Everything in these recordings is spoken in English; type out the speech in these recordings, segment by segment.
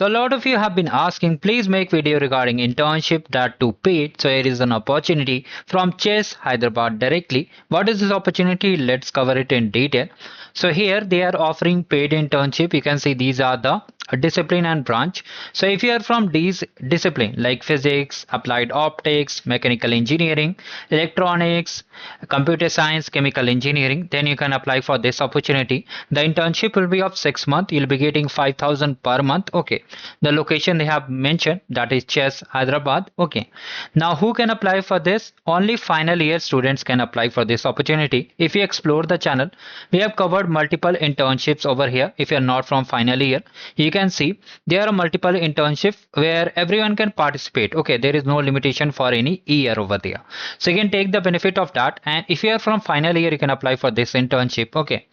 So a lot of you have been asking, please make video regarding internship that to paid. So here is an opportunity from Chess Hyderabad directly. What is this opportunity? Let's cover it in detail. So here they are offering paid internship. You can see these are the discipline and branch. So if you are from these discipline like physics, applied optics, mechanical engineering, electronics, computer science, chemical engineering, then you can apply for this opportunity. The internship will be of 6 months. You'll be getting 5,000 per month. Okay. The location they have mentioned, that is Chess Hyderabad. Okay. Now who can apply for this? Only final year students can apply for this opportunity. If you explore the channel, we have covered multiple internships over here. If you're not from final year, you can see there are multiple internships where everyone can participate. Okay, there is no limitation for any year over there. So you can take the benefit of that. And if you are from final year, you can apply for this internship. Okay.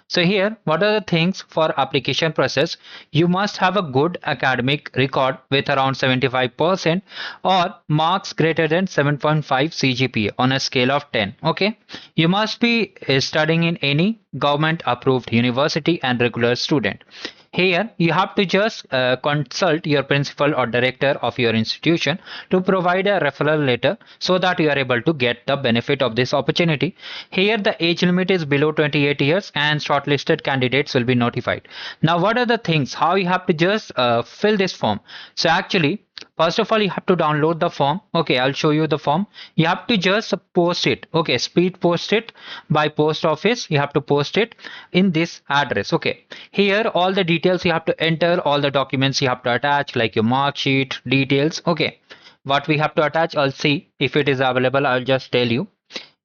So here, what are the things for application process? You must have a good academic record with around 75% or marks greater than 7.5 CGPA on a scale of 10. Okay. You must be studying in any government approved university and regular student. Here, you have to just consult your principal or director of your institution to provide a referral letter so that you are able to get the benefit of this opportunity. Here, the age limit is below 28 years and shortlisted candidates will be notified. Now, what are the things? How you have to just fill this form? So actually, first of all, you have to download the form. Okay, I'll show you the form. You have to just post it. Okay, speed post it by post office. You have to post it in this address. Okay, here all the details you have to enter, all the documents you have to attach, like your mark sheet, details. Okay, what we have to attach, I'll see if it is available. I'll just tell you.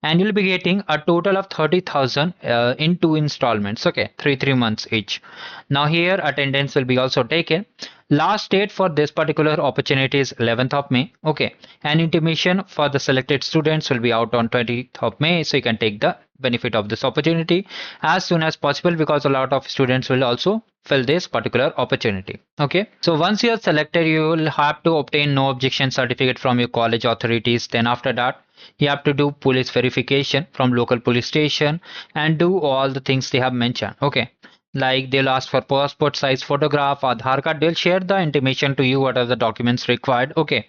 And you'll be getting a total of 30,000 in two installments. Okay, three months each. Now here attendance will be also taken. Last date for this particular opportunity is 11th of May. Okay, and intimation for the selected students will be out on 20th of May. So you can take the benefit of this opportunity as soon as possible because a lot of students will also fill this particular opportunity. Okay, so once you are selected, you will have to obtain no objection certificate from your college authorities. Then after that, you have to do police verification from local police station and do all the things they have mentioned. Okay, like they'll ask for passport size photograph, Aadhaar card. They'll share the intimation to you what are the documents required. Okay,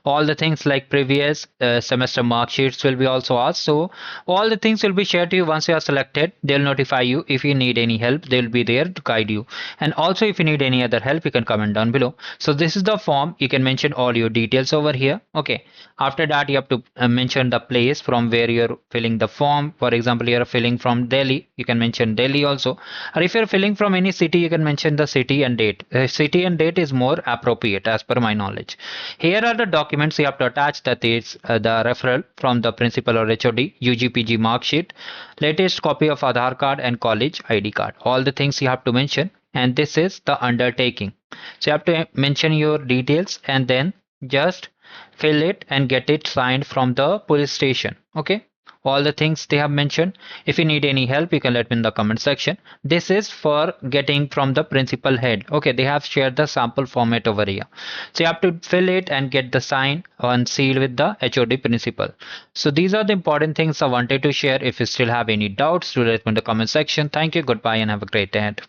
all the things like previous semester mark sheets will be also asked. So all the things will be shared to you once you are selected. They'll notify you if you need any help. They'll be there to guide you. And also if you need any other help, you can comment down below. So this is the form. You can mention all your details over here. Okay, after that you have to mention the place from where you're filling the form. For example, you're filling from Delhi, you can mention Delhi also. Or if you're filling from any city, you can mention the city and date. City and date is more appropriate as per my knowledge. Here are the documents you have to attach, that is the referral from the principal or HOD, UGPG mark sheet, latest copy of Aadhaar card and college ID card. All the things you have to mention, and this is the undertaking. So you have to mention your details and then just fill it and get it signed from the police station. Okay, all the things they have mentioned. If you need any help, you can let me in the comment section. This is for getting from the principal head. Okay, they have shared the sample format over here. So you have to fill it and get the sign and seal with the HOD principal. So these are the important things I wanted to share. If you still have any doubts, do let me in the comment section. Thank you, goodbye, and have a great day ahead.